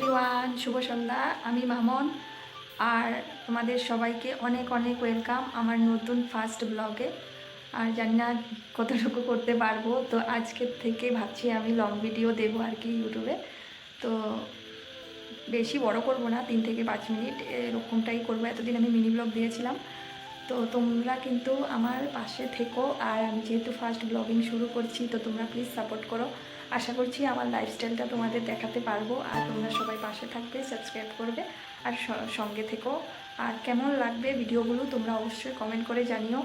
Everyone, শুভ সন্ধ্যা। আমি মামন আর তোমাদের সবাইকে অনেক অনেক ওয়েলকাম আমার নতুন ফার্স্ট ব্লগে। আর জানি না কতটুকু করতে পারবো, তো আজকের থেকে ভাবছি আমি লং ভিডিও দেবো আর কি ইউটিউবে। তো বেশি বড় করব না, 3 থেকে 5 মিনিট এরকমটাই করবো। এতদিন আমি মিনি ব্লগ দিয়েছিলাম, তো তোমরা কিন্তু আমার পাশে থেকো। আর আমি যেহেতু ফার্স্ট ব্লগিং শুরু করছি, তো তোমরা প্লিজ সাপোর্ট করো। আশা করছি আমার লাইফস্টাইলটা তোমাদের দেখাতে পারবো, আর তোমরা সবাই পাশে থাকবে, সাবস্ক্রাইব করবে আর সঙ্গে থেকো। আর কেমন লাগবে ভিডিওগুলো তোমরা অবশ্যই কমেন্ট করে জানিও।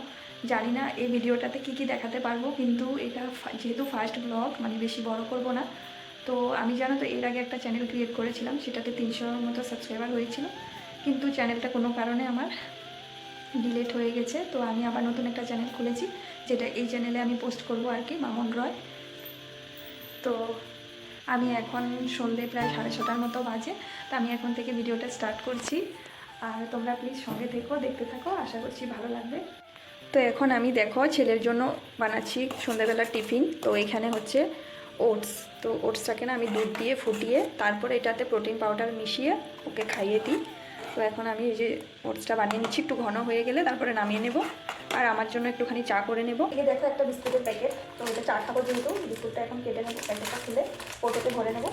জানি না এই ভিডিওটাতে কী কী দেখাতে পারবো, কিন্তু এটা যেহেতু ফার্স্ট ব্লগ, মানে বেশি বড় করব না। তো আমি জানো তো এর আগে একটা চ্যানেল ক্রিয়েট করেছিলাম, সেটাতে 300 মতো সাবস্ক্রাইবার হয়েছিল, কিন্তু চ্যানেলটা কোনো কারণে আমার ডিলেট হয়ে গেছে। তো আমি আবার নতুন একটা চ্যানেল খুলেছি, যেটা এই চ্যানেলে আমি পোস্ট করব আর কি, মামন রয়। তো আমি এখন সন্ধ্যে প্রায় 6:30টার মতো বাজে, তো আমি এখন থেকে ভিডিওটা স্টার্ট করছি। আর তোমরা প্লিজ সঙ্গে থেকো, দেখতে থাকো, আশা করছি ভালো লাগবে। তো এখন আমি দেখো ছেলের জন্য বানাচ্ছি সন্ধ্যাবেলার টিফিন। তো এখানে হচ্ছে ওটস। তো ওটসটাকে না আমি দুধ দিয়ে ফুটিয়ে তারপরে এটাতে প্রোটিন পাউডার মিশিয়ে ওকে খাইয়ে দিই। তো এখন আমি এই যে ওটসটা বানিয়ে নিচ্ছি, একটু ঘন হয়ে গেলে তারপরে নামিয়ে নেব। আর আমার জন্য একটুখানি চা করে নেব। এই দেখো একটা বিস্কুটের প্যাকেট, তো এটা চা খাবো যেহেতু, বিস্কুটটা এখন কেটে নেবো, প্যাকেটটা খুলে ওটাতে ভরে নেবো।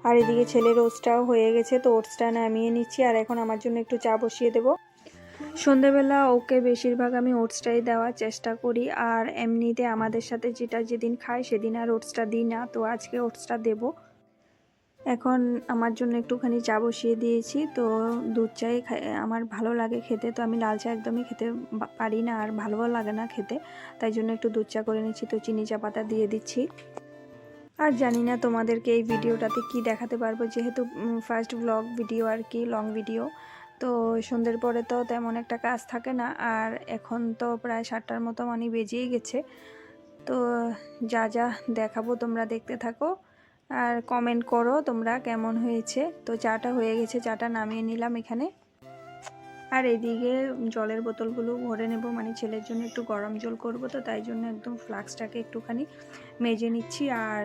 আর এদিকে ছেলের ওটসটাও হয়ে গেছে, তো ওটসটা নামিয়ে নিচ্ছি। আর এখন আমার জন্য একটু চা বসিয়ে দেবো। সন্ধেবেলা ওকে বেশিরভাগ আমি ওটসটাই দেওয়ার চেষ্টা করি, আর এমনিতে আমাদের সাথে যেটা যেদিন খাই সেদিন আর ওটসটা দিই না, তো আজকে ওটসটা দেব। এখন আমার জন্য একটুখানি চা বসিয়ে দিয়েছি। তো দুধ চাই আমার ভালো লাগে খেতে, তো আমি লাল চা একদমই খেতে পারি না, আর ভালোও লাগে না খেতে, তাই জন্য একটু দুধ চা করে নিচ্ছি। তো চিনি চা পাতা দিয়ে দিচ্ছি। আর জানি না তোমাদেরকে এই ভিডিওটাতে কি দেখাতে পারবো, যেহেতু ফার্স্ট ব্লগ ভিডিও আর কি, লং ভিডিও। তো সন্ধ্যের পরে তো তেমন একটা কাজ থাকে না, আর এখন তো প্রায় 7টার মতো মানে বেজেই গেছে। তো যা যা দেখাবো তোমরা দেখতে থাকো, আর কমেন্ট করো তোমরা কেমন হয়েছে। তো চাটা হয়ে গেছে, চাটা নামিয়ে নিলাম এখানে। আর এদিকে জলের বোতলগুলো ভরে নেব, মানে ছেলের জন্য একটু গরম জল করব, তো তাই জন্য একদম ফ্লাক্সটাকে একটুখানি মেজে নিচ্ছি। আর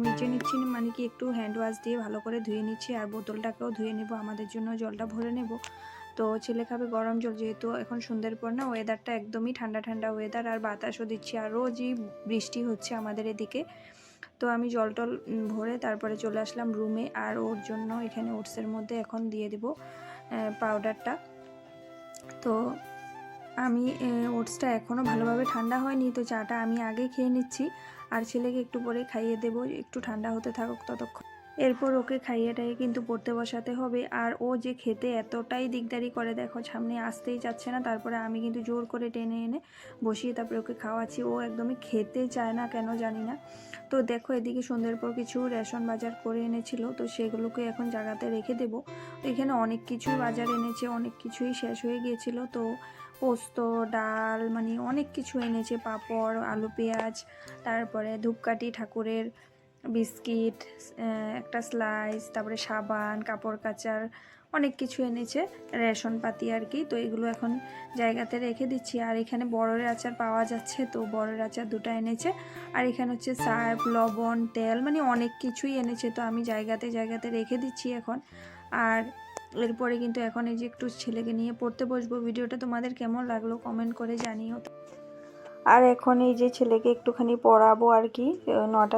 মেজে নিচ্ছি মানে কি একটু হ্যান্ড ওয়াশ দিয়ে ভালো করে ধুয়ে নিচ্ছি, আর বোতলটাকেও ধুয়ে নেব, আমাদের জন্য জলটা ভরে নেব। তো ছেলে খাবে গরম জল, যেহেতু এখন সন্ধ্যের পর না, ওয়েদারটা একদমই ঠান্ডা ঠান্ডা ওয়েদার, আর বাতাসও দিচ্ছি, আর রোজই বৃষ্টি হচ্ছে আমাদের এদিকে। তো আমি জল টল ভরে তারপরে চলে আসলাম রুমে, আর ওর জন্য এখানে ওটসের মধ্যে এখন দিয়ে দেব পাউডারটা। তো আমি ওটসটা এখনও ভালোভাবে ঠান্ডা হয়নি, তো চাটা আমি আগে খেয়ে নিচ্ছি, আর ছেলেকে একটু পরে খাইয়ে দেবো, একটু ঠান্ডা হতে থাকুক ততক্ষণ। এরপর ওকে খাইয়ে টাইয়ে কিন্তু পড়তে বসাতে হবে। আর ও যে খেতে এতটাই দিকদারি করে, দেখো সামনে আসতেই যাচ্ছে না, তারপরে আমি কিন্তু জোর করে টেনে এনে বসিয়ে তারপরে ওকে খাওয়াচ্ছি। ও একদমই খেতে চায় না, কেন জানি না। তো দেখো এদিকে সন্ধ্যের পর কিছু রেশন বাজার করে এনেছিল, তো সেগুলোকে এখন জায়গাতে রেখে দেবো। তো এখানে অনেক কিছুই বাজার এনেছে, অনেক কিছুই শেষ হয়ে গিয়েছিল। তো পোস্ত, ডাল, মানে অনেক কিছু এনেছে, পাঁপড়, আলু পেঁয়াজ, তারপরে ধূপকাঠি ঠাকুরের, বিস্কিট, একটা স্লাইস, তারপরে সাবান, কাপড় কাচার, অনেক কিছু এনেছে, রেশন পাতি আর কি। তো এগুলো এখন জায়গাতে রেখে দিচ্ছি। আর এখানে বড়ের আচার পাওয়া যাচ্ছে, তো বড়ের আচার 2টা এনেছে। আর এখানে হচ্ছে সার্ফ, লবণ, তেল, মানে অনেক কিছুই এনেছে, তো আমি জায়গাতে জায়গাতে রেখে দিচ্ছি এখন। আর এরপরে কিন্তু এখন এই যে একটু ছেলেকে নিয়ে পড়তে বসবো। ভিডিওটা তোমাদের কেমন লাগলো কমেন্ট করে জানিও। আর এখন এই যে ছেলেকে একটুখানি পড়াবো আর কি, 9টা